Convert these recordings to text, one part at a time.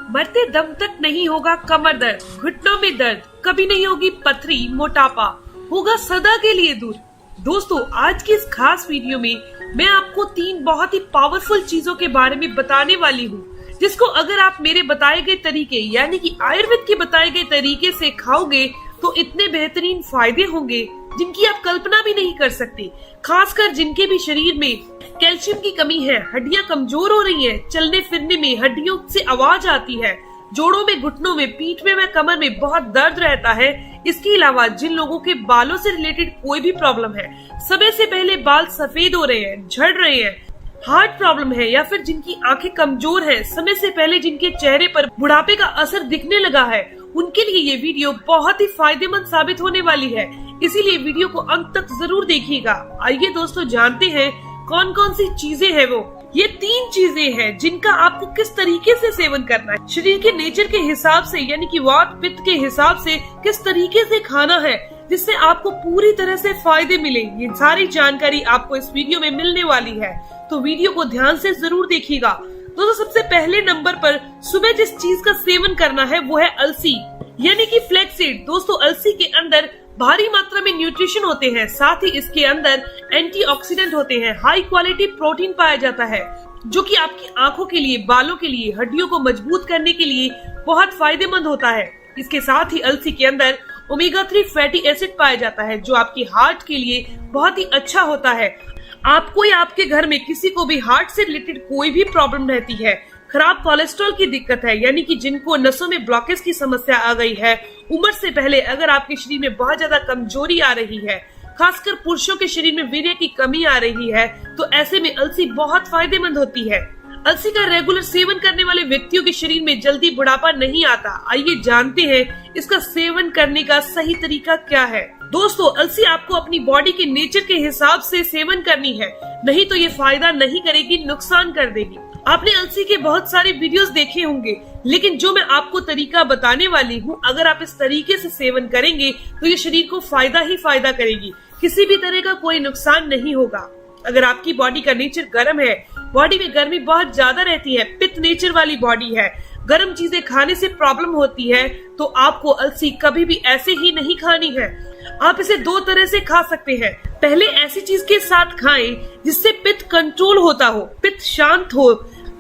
मरते दम तक नहीं होगा कमर दर्द, घुटनों में दर्द, कभी नहीं होगी पथरी, मोटापा होगा सदा के लिए दूर। दोस्तों, आज की इस खास वीडियो में मैं आपको 3 बहुत ही पावरफुल चीजों के बारे में बताने वाली हूँ, जिसको अगर आप मेरे बताए गए तरीके यानी कि आयुर्वेद के बताए गए तरीके से खाओगे तो इतने बेहतरीन फायदे होंगे जिनकी आप कल्पना भी नहीं कर सकते। खासकर जिनके भी शरीर में कैल्शियम की कमी है, हड्डियां कमजोर हो रही हैं, चलने फिरने में हड्डियों से आवाज आती है, जोड़ों में, घुटनों में, पीठ में व कमर में बहुत दर्द रहता है। इसके अलावा जिन लोगों के बालों से रिलेटेड कोई भी प्रॉब्लम है, समय से पहले बाल सफेद हो रहे हैं, झड़ रहे हैं, हार्ट प्रॉब्लम है या फिर जिनकी आंखें कमजोर हैं, समय से पहले जिनके चेहरे पर बुढ़ापे का असर दिखने लगा है, उनके लिए ये वीडियो बहुत ही फायदेमंद साबित होने वाली है। इसीलिए वीडियो को अंत तक जरूर देखिएगा। आइए दोस्तों, जानते हैं कौन कौन सी चीजें हैं वो। ये 3 चीजें हैं जिनका आपको किस तरीके से सेवन करना है, शरीर के नेचर के हिसाब से यानी कि वात पित्त के हिसाब से किस तरीके से खाना है, जिससे आपको पूरी तरह से फायदे मिले। ये सारी जानकारी आपको इस वीडियो में मिलने वाली है, तो वीडियो को ध्यान से जरूर देखिएगा। दोस्तों, सबसे पहले नंबर पर सुबह जिस चीज का सेवन करना है वो है अलसी यानी कि फ्लैक्सीड। दोस्तों, अलसी के अंदर भारी मात्रा में न्यूट्रिशन होते हैं, साथ ही इसके अंदर एंटीऑक्सीडेंट होते हैं, हाई क्वालिटी प्रोटीन पाया जाता है, जो कि आपकी आंखों के लिए, बालों के लिए, हड्डियों को मजबूत करने के लिए बहुत फायदेमंद होता है। इसके साथ ही अलसी के अंदर ओमेगा 3 फैटी एसिड पाया जाता है, जो आपकी हार्ट के लिए बहुत ही अच्छा होता है। आपको या आपके घर में किसी को भी हार्ट से रिलेटेड कोई भी प्रॉब्लम रहती है, खराब कोलेस्ट्रॉल की दिक्कत है यानी कि जिनको नसों में ब्लॉकेज की समस्या आ गई है, उम्र से पहले अगर आपके शरीर में बहुत ज्यादा कमजोरी आ रही है, खासकर पुरुषों के शरीर में वीर्य की कमी आ रही है, तो ऐसे में अलसी बहुत फायदेमंद होती है। अलसी का रेगुलर सेवन करने वाले व्यक्तियों के शरीर में जल्दी बुढ़ापा नहीं आता। आइए जानते हैं इसका सेवन करने का सही तरीका क्या है। दोस्तों, अलसी आपको अपनी बॉडी के नेचर के हिसाब से सेवन करनी है, नहीं तो ये फायदा नहीं करेगी, नुकसान कर देगी। आपने अलसी के बहुत सारे वीडियोस देखे होंगे, लेकिन जो मैं आपको तरीका बताने वाली हूँ, अगर आप इस तरीके से सेवन करेंगे तो ये शरीर को फायदा ही फायदा करेगी, किसी भी तरह का कोई नुकसान नहीं होगा। अगर आपकी बॉडी का नेचर गर्म है, बॉडी में गर्मी बहुत ज्यादा रहती है, पित्त नेचर वाली बॉडी है, गर्म चीजें खाने से प्रॉब्लम होती है, तो आपको अलसी कभी भी ऐसे ही नहीं खानी है। आप इसे 2 तरह से खा सकते हैं। पहले ऐसी चीज के साथ खाएं जिससे पित्त कंट्रोल होता हो, पित्त शांत हो,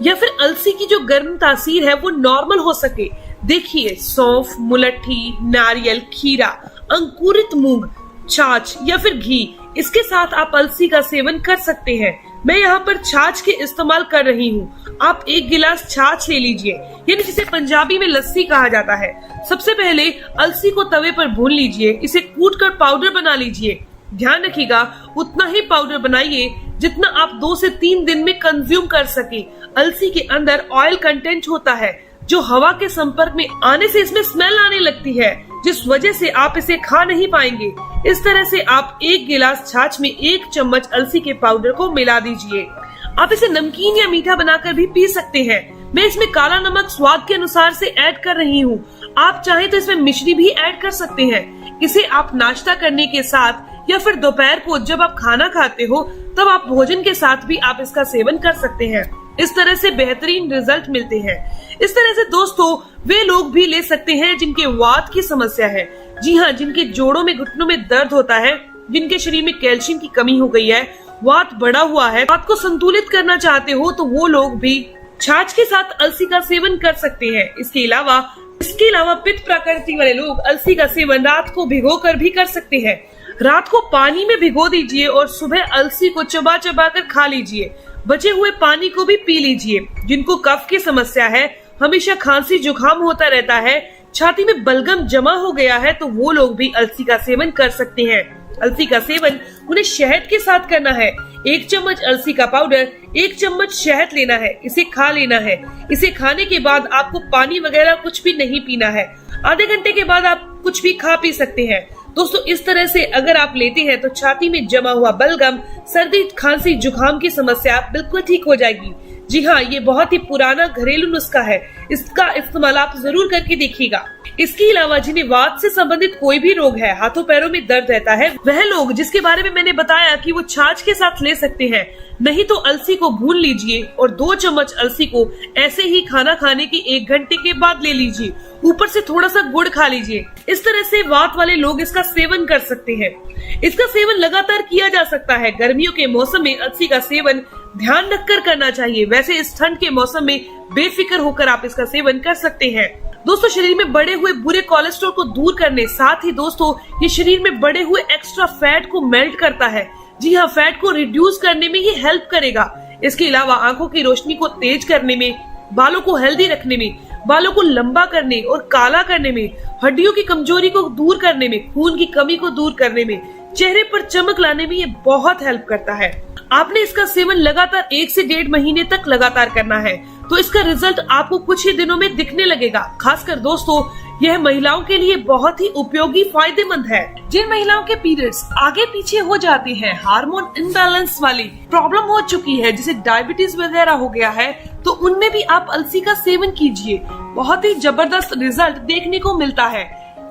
या फिर अलसी की जो गर्म तासीर है वो नॉर्मल हो सके। देखिए, सौंफ, मुलट्ठी, नारियल, खीरा, अंकुरित मूंग, छाछ या फिर घी, इसके साथ आप अलसी का सेवन कर सकते हैं। मैं यहाँ पर छाछ के इस्तेमाल कर रही हूँ। आप 1 गिलास छाछ ले लीजिए, यानी जिसे पंजाबी में लस्सी कहा जाता है। सबसे पहले अलसी को तवे पर भून लीजिए, इसे कूटकर पाउडर बना लीजिए। ध्यान रखिएगा, उतना ही पाउडर बनाइए जितना आप 2 से 3 दिन में कंज्यूम कर सके। अलसी के अंदर ऑयल कंटेंट होता है, जो हवा के संपर्क में आने से इसमें स्मेल आने लगती है, जिस वजह से आप इसे खा नहीं पाएंगे। इस तरह से आप 1 गिलास छाछ में 1 चम्मच अलसी के पाउडर को मिला दीजिए। आप इसे नमकीन या मीठा बनाकर भी पी सकते हैं। मैं इसमें काला नमक स्वाद के अनुसार से ऐड कर रही हूँ। आप चाहे तो इसमें मिश्री भी ऐड कर सकते हैं। इसे आप नाश्ता करने के साथ या फिर दोपहर को जब आप खाना खाते हो, तब आप भोजन के साथ भी आप इसका सेवन कर सकते हैं। इस तरह से बेहतरीन रिजल्ट मिलते हैं। इस तरह से दोस्तों, वे लोग भी ले सकते हैं जिनके वात की समस्या है। जी हाँ, जिनके जोड़ों में, घुटनों में दर्द होता है, जिनके शरीर में कैल्शियम की कमी हो गई है, वात बढ़ा हुआ है, वात को संतुलित करना चाहते हो, तो वो लोग भी छाछ के साथ अलसी का सेवन कर सकते हैं। इसके अलावा पित्त प्रकृति वाले लोग अलसी का सेवन रात को भिगोकर भी कर सकते हैं। रात को पानी में भिगो दीजिए और सुबह अलसी को चबा चबा कर खा लीजिए। बचे हुए पानी को भी पी लीजिए। जिनको कफ की समस्या है, हमेशा खांसी जुकाम होता रहता है, छाती में बलगम जमा हो गया है, तो वो लोग भी अलसी का सेवन कर सकते हैं। अलसी का सेवन उन्हें शहद के साथ करना है। 1 चम्मच अलसी का पाउडर, 1 चम्मच शहद लेना है, इसे खा लेना है। इसे खाने के बाद आपको पानी वगैरह कुछ भी नहीं पीना है। आधे घंटे के बाद आप कुछ भी खा पी सकते हैं। दोस्तों, इस तरह से अगर आप लेते हैं तो छाती में जमा हुआ बलगम, सर्दी, खांसी, जुकाम की समस्या बिल्कुल ठीक हो जाएगी। जी हाँ, ये बहुत ही पुराना घरेलू नुस्खा है, इसका इस्तेमाल आप जरूर करके देखिएगा। इसके अलावा जिन्हें वात से संबंधित कोई भी रोग है, हाथों पैरों में दर्द रहता है, वह लोग जिसके बारे में मैंने बताया कि वो छाछ के साथ ले सकते हैं, नहीं तो अलसी को भून लीजिए और 2 चम्मच अलसी को ऐसे ही खाना खाने के 1 घंटे के बाद ले लीजिए। ऊपर से थोड़ा सा गुड़ खा लीजिए। इस तरह से वात वाले लोग इसका सेवन कर सकते हैं। इसका सेवन लगातार किया जा सकता है। गर्मियों के मौसम में अलसी का सेवन ध्यान रखकर करना चाहिए। वैसे इस ठंड के मौसम में बेफिक्र होकर आप इसका सेवन कर सकते हैं। दोस्तों, शरीर में बढ़े हुए बुरे कोलेस्ट्रॉल को दूर करने, साथ ही दोस्तों ये शरीर में बढ़े हुए एक्स्ट्रा फैट को मेल्ट करता है। जी हाँ, फैट को रिड्यूस करने में ये हेल्प करेगा। इसके अलावा आंखों की रोशनी को तेज करने में, बालों को हेल्दी रखने में, बालों को लंबा करने और काला करने में, हड्डियों की कमजोरी को दूर करने में, खून की कमी को दूर करने में, चेहरे पर चमक लाने में ये बहुत हेल्प करता है। आपने इसका सेवन लगातार 1 से 1.5 महीने तक लगातार करना है, तो इसका रिजल्ट आपको कुछ ही दिनों में दिखने लगेगा। खासकर दोस्तों, यह महिलाओं के लिए बहुत ही उपयोगी फायदेमंद है। जिन महिलाओं के पीरियड्स आगे पीछे हो जाते हैं, हार्मोन इम्बैलेंस वाली प्रॉब्लम हो चुकी है, जैसे डायबिटीज वगैरह हो गया है, तो उनमें भी आप अलसी का सेवन कीजिए। बहुत ही जबरदस्त रिजल्ट देखने को मिलता है।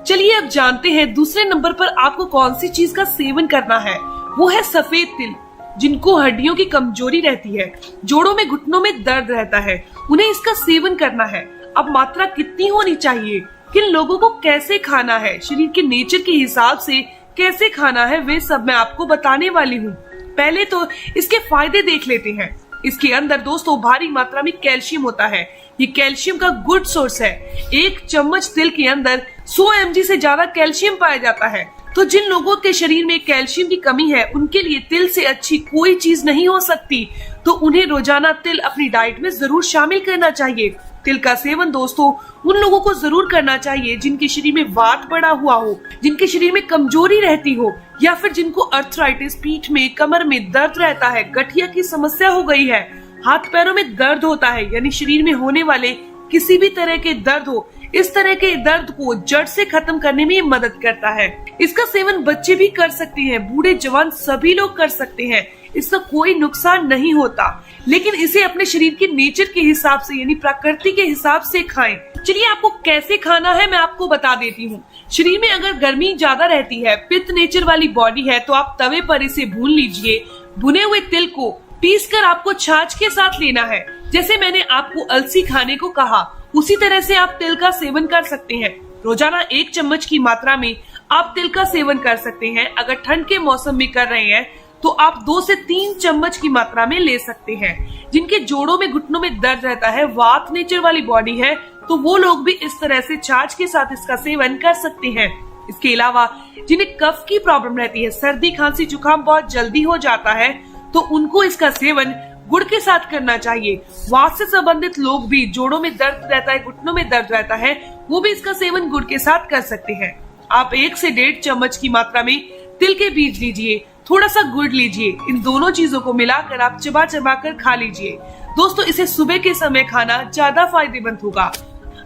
चलिए अब जानते हैं दूसरे नंबर पर आपको कौन सी चीज का सेवन करना है। वो है सफेद तिल। जिनको हड्डियों की कमजोरी रहती है, जोड़ों में घुटनों में दर्द रहता है, उन्हें इसका सेवन करना है। अब मात्रा कितनी होनी चाहिए, किन लोगों को कैसे खाना है, शरीर के नेचर के हिसाब से कैसे खाना है, वे सब मैं आपको बताने वाली हूँ। पहले तो इसके फायदे देख लेते हैं। इसके अंदर दोस्तों भारी मात्रा में कैल्शियम होता है। ये कैल्शियम का गुड सोर्स है। 1 चम्मच तिल के अंदर 100 mg से ज्यादा कैल्शियम पाया जाता है। तो जिन लोगों के शरीर में कैल्शियम की कमी है, उनके लिए तिल से अच्छी कोई चीज नहीं हो सकती। तो उन्हें रोजाना तिल अपनी डाइट में जरूर शामिल करना चाहिए। तिल का सेवन दोस्तों उन लोगों को जरूर करना चाहिए जिनके शरीर में वात बढ़ा हुआ हो, जिनके शरीर में कमजोरी रहती हो, या फिर जिनको अर्थराइटिस, पीठ में, कमर में दर्द रहता है, गठिया की समस्या हो गई है, हाथ पैरों में दर्द होता है, यानी शरीर में होने वाले किसी भी तरह के दर्द हो। इस तरह के दर्द को जड़ से खत्म करने में ये मदद करता है। इसका सेवन बच्चे भी कर सकते हैं, बूढ़े जवान सभी लोग कर सकते हैं। इसका कोई नुकसान नहीं होता, लेकिन इसे अपने शरीर के नेचर के हिसाब से, यानी प्रकृति के हिसाब से खाएं। चलिए आपको कैसे खाना है मैं आपको बता देती हूँ। शरीर में अगर गर्मी ज्यादा रहती है, पित्त नेचर वाली बॉडी है, तो आप तवे पर इसे भून लीजिए। भुने हुए तिल को पीसकर आपको छाछ के साथ लेना है। जैसे मैंने आपको अलसी खाने को कहा, उसी तरह से आप तिल का सेवन कर सकते हैं। रोजाना 1 चम्मच की मात्रा में आप तिल का सेवन कर सकते हैं। अगर ठंड के मौसम में कर रहे हैं तो आप 2 से 3 चम्मच की मात्रा में ले सकते हैं। जिनके जोड़ों में, घुटनों में दर्द रहता है, वात नेचर वाली बॉडी है, तो वो लोग भी इस तरह से छाछ के साथ इसका सेवन कर सकते हैं। इसके अलावा जिन्हें कफ की प्रॉब्लम रहती है, सर्दी खांसी जुकाम बहुत जल्दी हो जाता है, तो उनको इसका सेवन गुड़ के साथ करना चाहिए। वात से संबंधित लोग भी, जोड़ों में दर्द रहता है, घुटनों में दर्द रहता है, वो भी इसका सेवन गुड़ के साथ कर सकते हैं। आप 1 से 1.5 चम्मच की मात्रा में तिल के बीज लीजिए, थोड़ा सा गुड़ लीजिए। इन दोनों चीजों को मिलाकर आप चबा चबा कर खा लीजिए। दोस्तों, इसे सुबह के समय खाना ज्यादा फायदेमंद होगा।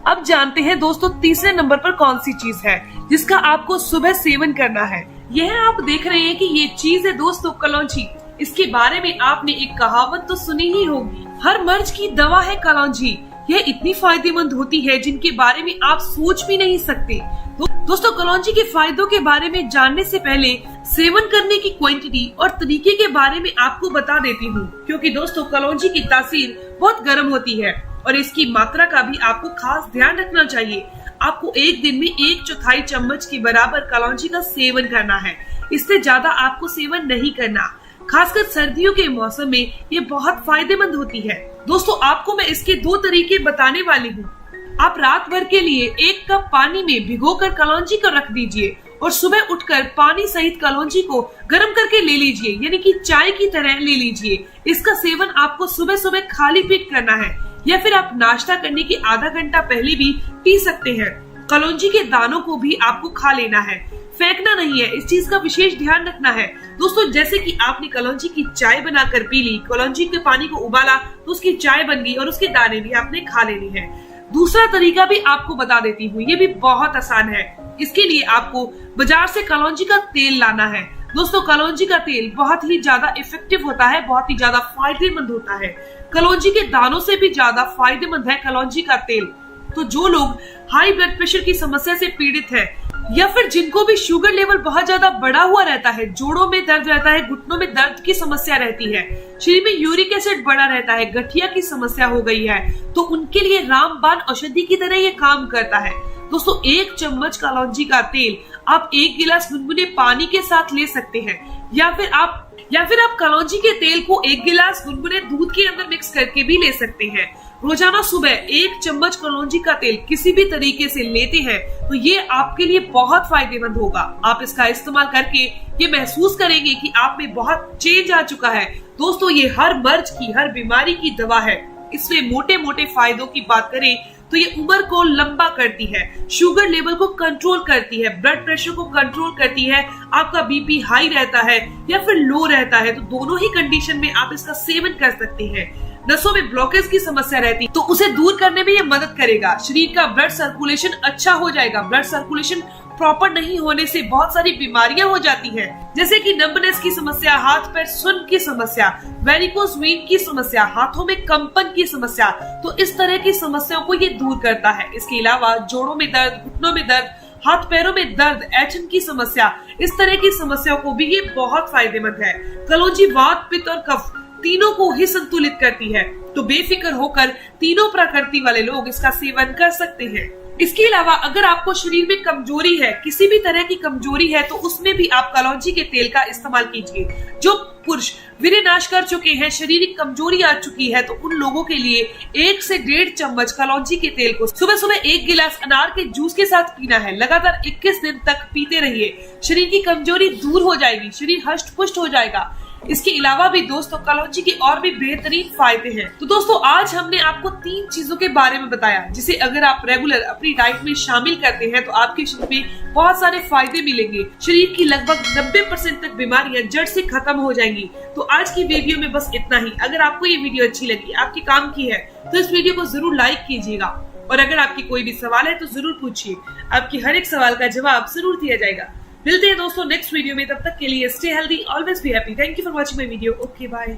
अब जानते हैं दोस्तों तीसरे नंबर पर कौन सी चीज है जिसका आपको सुबह सेवन करना है। यह आप देख रहे हैं कि ये चीज है दोस्तों कलौंजी। इसके बारे में आपने एक कहावत तो सुनी ही होगी, हर मर्ज की दवा है कलौंजी। यह इतनी फायदेमंद होती है जिनके बारे में आप सोच भी नहीं सकते। दोस्तों, कलौंजी के फायदों के बारे में जानने से पहले सेवन करने की क्वांटिटी और तरीके के बारे में आपको बता देती हूँ, क्योंकि दोस्तों कलौंजी की तासीर बहुत गर्म होती है और इसकी मात्रा का भी आपको खास ध्यान रखना चाहिए। आपको एक दिन में 1/4 चम्मच के बराबर कलौंजी का सेवन करना है। इससे ज्यादा आपको सेवन नहीं करना। खासकर सर्दियों के मौसम में ये बहुत फायदेमंद होती है। दोस्तों, आपको मैं इसके 2 तरीके बताने वाली हूँ। आप रात भर के लिए 1 कप पानी में भिगोकर कलौंजी को रख दीजिए और सुबह उठकर पानी सहित कलौंजी को गर्म करके ले लीजिए, यानी कि चाय की तरह ले लीजिए। इसका सेवन आपको सुबह सुबह खाली पेट करना है, या फिर आप नाश्ता करने के आधा घंटा पहले भी पी सकते हैं। कलौंजी के दानों को भी आपको खा लेना है, फेंकना नहीं है। इस चीज का विशेष ध्यान रखना है। दोस्तों, जैसे कि आपने कलौंजी की चाय बनाकर पी ली, कलौंजी के पानी को उबाला तो उसकी चाय बन गई और उसके दाने भी आपने खा लेने हैं। दूसरा तरीका भी आपको बता देती हूँ, ये भी बहुत आसान है। इसके लिए आपको बाजार से कलौंजी का तेल लाना है। दोस्तों, कलौंजी का तेल बहुत ही ज्यादा इफेक्टिव होता है, बहुत ही ज्यादा फायदेमंद होता है। कलौंजी के दानों से भी ज्यादा फायदेमंद है कलौंजी का तेल। तो जो लोग हाई ब्लड प्रेशर की समस्या से पीड़ित है या फिर जिनको भी शुगर लेवल बहुत ज्यादा बढ़ा हुआ रहता है, जोड़ों में दर्द रहता है, घुटनों में दर्द की समस्या रहती है, शरीर में यूरिक एसिड बढ़ा रहता है, गठिया की समस्या हो गई है, तो उनके लिए रामबाण औषधि की तरह ये काम करता है। दोस्तों 1 चम्मच कलौंजी का तेल आप 1 गिलास गुनगुने पानी के साथ ले सकते हैं या फिर आप कलौंजी के तेल को 1 गिलास गुनगुने दूध के अंदर मिक्स करके भी ले सकते हैं। रोजाना सुबह 1 चम्मच कलौंजी का तेल किसी भी तरीके से लेते हैं तो ये आपके लिए बहुत फायदेमंद होगा। आप इसका इस्तेमाल करके ये महसूस करेंगे कि आप में बहुत चेंज आ चुका है। दोस्तों ये हर मर्ज की, हर बीमारी की दवा है। इसमें मोटे मोटे फायदों की बात करें तो ये उम्र को लंबा करती है, शुगर लेवल को कंट्रोल करती है, ब्लड प्रेशर को कंट्रोल करती है, आपका बीपी हाई रहता है या फिर लो रहता है तो दोनों ही कंडीशन में आप इसका सेवन कर सकते हैं। नसों में ब्लॉकेज की समस्या रहती तो उसे दूर करने में ये मदद करेगा। शरीर का ब्लड सर्कुलेशन अच्छा हो जाएगा। ब्लड सर्कुलेशन प्रॉपर नहीं होने से बहुत सारी बीमारियां हो जाती हैं, जैसे कि नंबनेस की समस्या, हाथ पैर सुन्न की समस्या, वेरिकोज वेन की समस्या, हाथों में कंपन की समस्या। तो इस तरह की समस्याओं को ये दूर करता है। इसके अलावा जोड़ों में दर्द, घुटनों में दर्द, हाथ पैरों में दर्द, ऐंठन की समस्या, इस तरह की समस्याओं को भी ये बहुत फायदेमंद है। कलौंजी वात, पित्त और कफ तीनों को ही संतुलित करती है, तो बेफिक्र होकर तीनों प्रकृति वाले लोग इसका सेवन कर सकते हैं। इसके अलावा अगर आपको शरीर में कमजोरी है, किसी भी तरह की कमजोरी है, तो उसमें भी आप कलौंजी के तेल का इस्तेमाल कीजिए। जो पुरुष वीर्य नाश कर चुके हैं, शारीरिक कमजोरी आ चुकी है, तो उन लोगों के लिए 1 से 1.5 चम्मच कलौंजी के तेल को सुबह सुबह 1 गिलास अनार के जूस के साथ पीना है। लगातार 21 दिन तक पीते रहिए। शरीर की कमजोरी दूर हो जाएगी, शरीर हष्ट पुष्ट हो जाएगा। इसके अलावा भी दोस्तों कलौंजी के और भी बेहतरीन फायदे हैं। तो दोस्तों आज हमने आपको 3 चीजों के बारे में बताया जिसे अगर आप रेगुलर अपनी डाइट में शामिल करते हैं तो आपके शरीर में बहुत सारे फायदे मिलेंगे। शरीर की लगभग 90% तक बीमारियां जड़ से खत्म हो जाएंगी। तो आज की वीडियो में बस इतना ही। अगर आपको ये वीडियो अच्छी लगी, आपके काम की है, तो इस वीडियो को जरूर लाइक कीजिएगा और अगर आपकी कोई भी सवाल है तो जरूर पूछिए। आपकी हर एक सवाल का जवाब जरूर दिया जाएगा। मिलते हैं दोस्तों नेक्स्ट वीडियो में, तब तक के लिए stay healthy, always be happy. Thank you for watching my video. Okay bye.